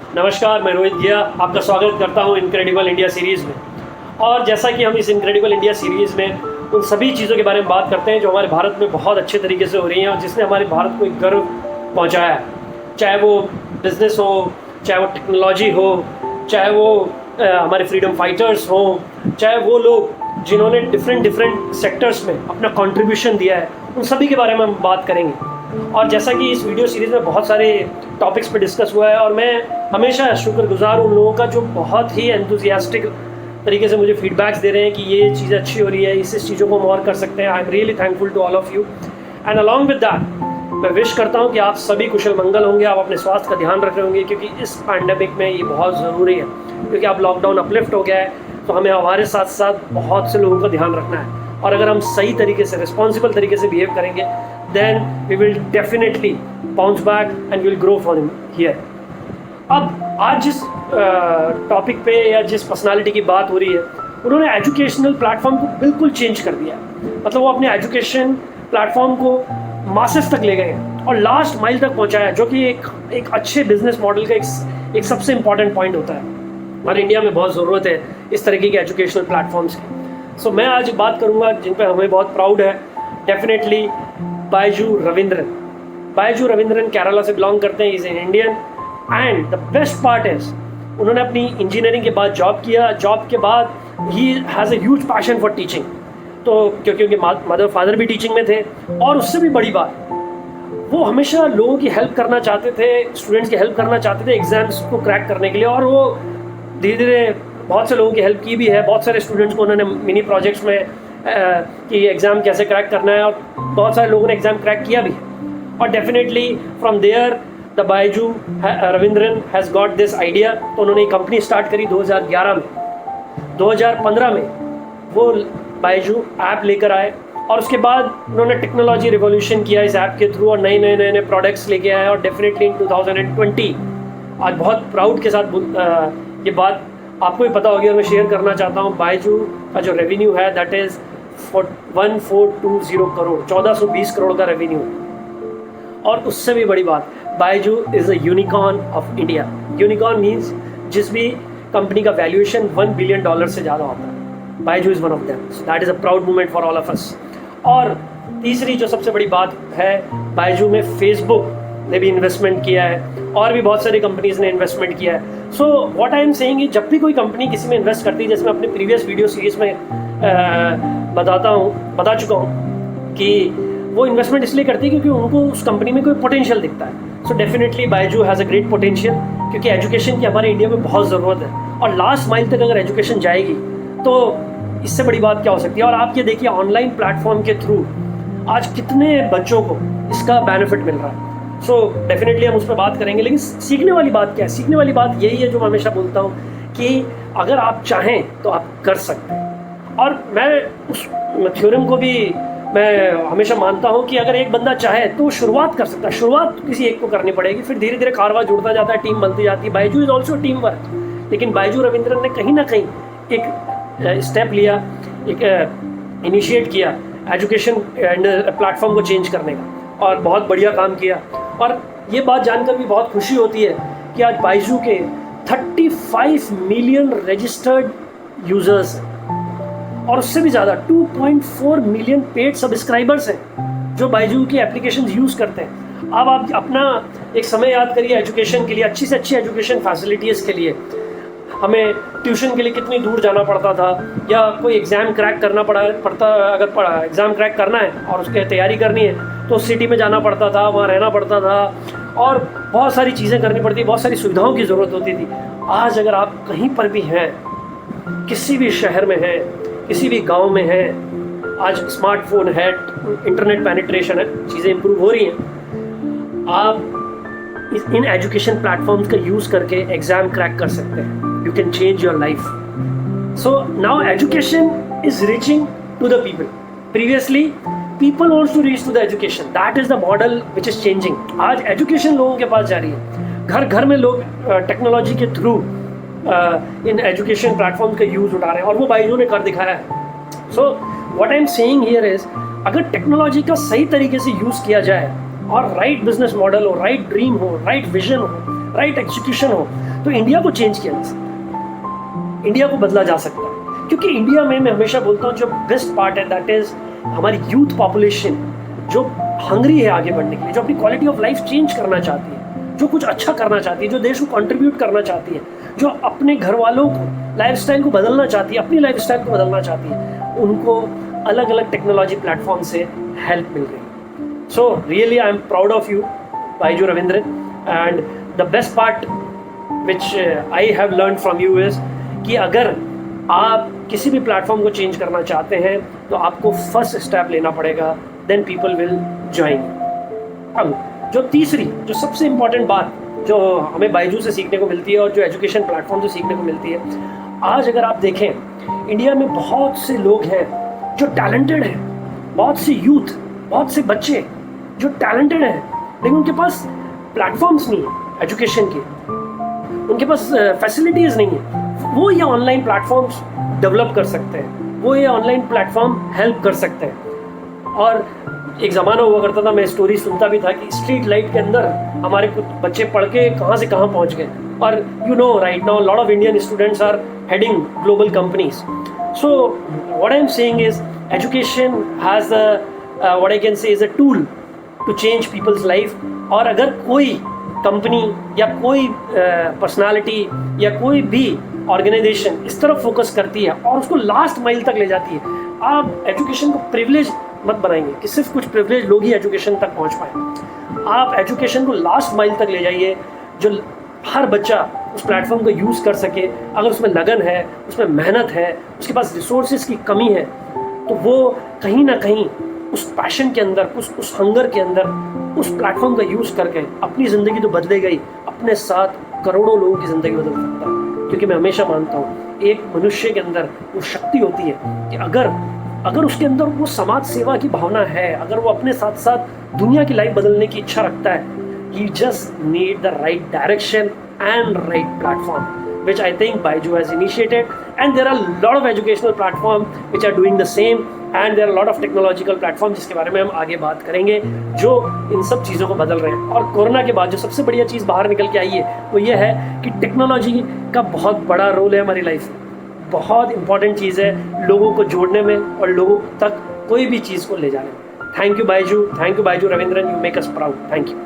नमस्कार, मैं रोहित गिया आपका स्वागत करता हूं इनक्रेडिबल इंडिया सीरीज़ में। और जैसा कि हम इस इनक्रेडिबल इंडिया सीरीज़ में उन सभी चीज़ों के बारे में बात करते हैं जो हमारे भारत में बहुत अच्छे तरीके से हो रही हैं और जिसने हमारे भारत को एक गर्व पहुंचाया है। चाहे वो बिज़नेस हो, चाहे वो टेक्नोलॉजी हो, चाहे वो हमारे फ्रीडम फाइटर्स हों, चाहे वो लोग जिन्होंने डिफरेंट सेक्टर्स में अपना कंट्रीब्यूशन दिया है, उन सभी के बारे में हम बात करेंगे। और जैसा कि इस वीडियो सीरीज़ में बहुत सारे टॉपिक्स पे डिस्कस हुआ है और मैं हमेशा शुक्रगुजार उन लोगों का जो बहुत ही एंथुसियास्टिक तरीके से मुझे फीडबैक्स दे रहे हैं कि ये चीज़ अच्छी हो रही है, इस चीज़ों को हम और कर सकते हैं। I am really thankful to all of you and along with that मैं विश करता हूँ कि आप सभी कुशल मंगल होंगे, आप अपने स्वास्थ्य का ध्यान रख रहे होंगे, क्योंकि इस पैंडेमिक में ये बहुत ज़रूरी है। क्योंकि अब लॉकडाउन अपलिफ्ट हो गया है तो हमें हमारे साथ साथ बहुत से लोगों का ध्यान रखना है। और अगर हम सही तरीके से, रिस्पॉन्सिबल तरीके से बिहेव करेंगे, then we will definitely bounce back and will grow from here. अब आज जिस टॉपिक पे या जिस पर्सनालिटी की बात हो रही है, उन्होंने एजुकेशनल प्लेटफॉर्म को बिल्कुल चेंज कर दिया। मतलब वो अपने एजुकेशन प्लेटफॉर्म को मासेस तक ले गए और लास्ट माइल तक पहुंचाया, जो कि एक अच्छे बिजनेस मॉडल का एक सबसे इम्पॉर्टेंट पॉइंट होता है। हमारे इंडिया में बहुत ज़रूरत है इस तरीके के एजुकेशनल प्लेटफॉर्म्स की। सो मैं आज बात करूँगा जिन पर हमें बहुत प्राउड है, डेफिनेटली बायजू रविंद्रन केरला से बिलोंग करते हैं। Is an Indian and the best part is उन्होंने अपनी इंजीनियरिंग के बाद जॉब किया। जॉब के बाद he has a huge passion for teaching, तो क्योंकि उनके मदर फादर भी टीचिंग में थे। और उससे भी बड़ी बात, वो हमेशा लोगों की हेल्प करना चाहते थे, स्टूडेंट्स की हेल्प करना चाहते थे एग्जाम्स को क्रैक करने के लिए। और वो धीरे धीरे बहुत से लोगों की हेल्प की भी है। बहुत सारे स्टूडेंट्स को उन्होंने मिनी प्रोजेक्ट्स में कि एग्ज़ाम कैसे क्रैक करना है, और बहुत सारे लोगों ने एग्ज़ाम क्रैक किया भी। और definitely from there the Byju Raveendran has got this idea. तो उन्होंने एक कंपनी स्टार्ट करी 2011 में। 2015 में वो बायजू ऐप लेकर आए और उसके बाद उन्होंने टेक्नोलॉजी रिवॉल्यूशन किया इस ऐप के थ्रू और नए प्रोडक्ट्स लेके आए। और डेफिनेटली इन 2020 आज बहुत प्राउड के साथ ये बात आपको भी पता होगी और मैं शेयर करना चाहता हूँ। बायजू का जो रेवेन्यू है दैट इज़ 1420 करोड़, 1420 करोड़ का रेवेन्यू। और उससे भी बड़ी बात, Byju is a unicorn of India. Unicorn means जिस भी कंपनी का वैल्यूएशन $1 बिलियन से ज़्यादा होता है, Byju is one of them. So that is a proud moment for all of us. और तीसरी जो सबसे बड़ी बात है, बायजू में फेसबुक ने भी इन्वेस्टमेंट किया है और भी बहुत सारी कंपनीज़ ने इन्वेस्टमेंट किया है। सो व्हाट आई एम सेइंग, जब भी कोई कंपनी किसी में इन्वेस्ट करती है, जैसे मैं अपने प्रीवियस वीडियो सीरीज़ में बता चुका हूँ कि वो इन्वेस्टमेंट इसलिए करती है क्योंकि उनको उस कंपनी में कोई पोटेंशियल दिखता है। So definitely Byju has a great potential, क्योंकि एजुकेशन की हमारे इंडिया में बहुत ज़रूरत है। और लास्ट माइल तक अगर एजुकेशन जाएगी तो इससे बड़ी बात क्या हो सकती है। और आप ये देखिए, ऑनलाइन प्लेटफॉर्म के थ्रू आज कितने बच्चों को इसका बेनिफिट मिल रहा है। सो डेफिनेटली हम उस पर बात करेंगे। लेकिन सीखने वाली बात क्या है? सीखने वाली बात यही है जो मैं हमेशा बोलता हूँ कि अगर आप चाहें तो आप कर सकते हैं। और मैं उस थ्योरम को भी मैं हमेशा मानता हूँ कि अगर एक बंदा चाहे तो शुरुआत कर सकता है। शुरुआत किसी एक को करनी पड़ेगी, फिर धीरे धीरे कारवा जुड़ता जाता है, टीम बनती जाती है। Byju is also team work. लेकिन बायजू रविंद्रन ने कहीं ना कहीं एक स्टेप लिया, एक इनिशिएट किया एजुकेशन प्लेटफॉर्म को चेंज करने का, और बहुत बढ़िया काम किया। और ये बात जानकर भी बहुत खुशी होती है कि आज बायजू के 35 मिलियन रजिस्टर्ड यूजर्स हैं और उससे भी ज़्यादा 2.4 मिलियन पेड सब्सक्राइबर्स हैं जो बायजू की एप्लीकेशन यूज़ करते हैं। अब आप अपना एक समय याद करिए एजुकेशन के लिए, अच्छी से अच्छी एजुकेशन फैसिलिटीज़ के लिए हमें ट्यूशन के लिए कितनी दूर जाना पड़ता था, या कोई एग्ज़ाम क्रैक करना पड़ता अगर एग्ज़ाम क्रैक करना है और उसकी तैयारी करनी है तो सिटी में जाना पड़ता था, वहाँ रहना पड़ता था और बहुत सारी चीज़ें करनी पड़ती, बहुत सारी सुविधाओं की ज़रूरत होती थी। आज अगर आप कहीं पर भी हैं, किसी भी शहर में हैं, किसी भी गांव में हैं, आज स्मार्टफोन है, इंटरनेट पेनिट्रेशन है, चीज़ें इंप्रूव हो रही हैं। आप इन एजुकेशन प्लेटफॉर्म्स का यूज़ करके एग्ज़ाम क्रैक कर सकते हैं। You can change your life. So now education is reaching to the people. Previously, people wants to reach to the education. That is the model which is changing. आज education लोगों के पास जा रही है। घर घर में लोग टेक्नोलॉजी के थ्रू इन एजुकेशन प्लेटफॉर्म का यूज़ उठा रहे हैं और वो बायजू ने कर दिखाया है। So what I'm saying here is, अगर टेक्नोलॉजी का सही तरीके से यूज़ किया जाए और राइट बिजनेस मॉडल हो, राइट ड्रीम हो, राइट विजन हो, राइट एग्जीक्यूशन हो, तो इंडिया को चेंज किया जा सकता है, इंडिया को बदला जा सकता है। क्योंकि इंडिया में मैं हमेशा बोलता हूँ जो बेस्ट पार्ट है दैट इज हमारी यूथ पॉपुलेशन जो हंग्री है आगे बढ़ने के लिए, जो अपनी क्वालिटी ऑफ लाइफ चेंज करना चाहती है, जो कुछ अच्छा करना चाहती है, जो देश को कंट्रीब्यूट करना चाहती है, जो अपने घर वालों को लाइफस्टाइल को बदलना चाहती है, अपनी लाइफस्टाइल को बदलना चाहती है, उनको अलग अलग टेक्नोलॉजी प्लेटफॉर्म से हेल्प मिल रही है। So really I am proud of you Byju Raveendran, and the best part which I have learn from you is कि अगर आप किसी भी प्लेटफॉर्म को चेंज करना चाहते हैं तो आपको फर्स्ट स्टेप लेना पड़ेगा, देन पीपल विल ज्वाइन। अब जो तीसरी जो सबसे इम्पॉर्टेंट बात जो हमें बायजू से सीखने को मिलती है और जो एजुकेशन प्लेटफॉर्म से सीखने को मिलती है, आज अगर आप देखें इंडिया में बहुत से लोग हैं जो टैलेंटेड हैं, बहुत से यूथ, बहुत से बच्चे जो टैलेंटेड हैं, लेकिन उनके पास प्लेटफॉर्म्स नहीं है एजुकेशन के, उनके पास फैसिलिटीज़ नहीं है। वो ये ऑनलाइन प्लेटफॉर्म्स डेवलप कर सकते हैं, वो ये ऑनलाइन प्लेटफॉर्म हेल्प कर सकते हैं। और एक ज़माना हुआ करता था, मैं स्टोरी सुनता भी था कि स्ट्रीट लाइट के अंदर हमारे कुछ बच्चे पढ़ के कहाँ से कहाँ पहुँच गए। और you know right now lot of Indian students are heading global companies. So what I am saying is education has what I can say is a tool to change people's life. और अगर कोई company या कोई personality या कोई भी organisation इस तरफ फोकस करती है और उसको लास्ट माइल तक ले जाती है, आप एजुकेशन को प्रिविलेज मत बनाएंगे कि सिर्फ कुछ प्रिविलेज लोग ही एजुकेशन तक पहुंच पाए। आप एजुकेशन को लास्ट माइल तक ले जाइए, जो हर बच्चा उस प्लेटफॉर्म को यूज़ कर सके। अगर उसमें लगन है, उसमें मेहनत है, उसके पास रिसोर्सेज की कमी है, तो वो कहीं ना कहीं उस पैशन के अंदर, उस हंगर के अंदर उस प्लेटफॉर्म का यूज़ करके अपनी ज़िंदगी तो बदलेगा ही, अपने साथ करोड़ों लोगों की ज़िंदगी बदल सकता है। क्योंकि मैं हमेशा मानता हूँ एक मनुष्य के अंदर वो शक्ति होती है कि अगर उसके अंदर वो समाज सेवा की भावना है, अगर वो अपने साथ साथ दुनिया की लाइफ बदलने की इच्छा रखता है, ही just need the right direction and right platform, which I think Baiju has initiated, and there are a lot of educational platforms which are doing the same, and there are a lot of technological platforms जिसके बारे में हम आगे बात करेंगे, जो इन सब चीज़ों को बदल रहे हैं। और कोरोना के बाद जो सबसे बढ़िया चीज़ बाहर निकल के आई है वो ये है कि टेक्नोलॉजी का बहुत बड़ा रोल है हमारी लाइफ में, बहुत इंपॉर्टेंट चीज़ है लोगों को जोड़ने में और लोगों तक कोई भी चीज़ को ले जाने में। Thank you Byju Raveendran, you make us proud. Thank you.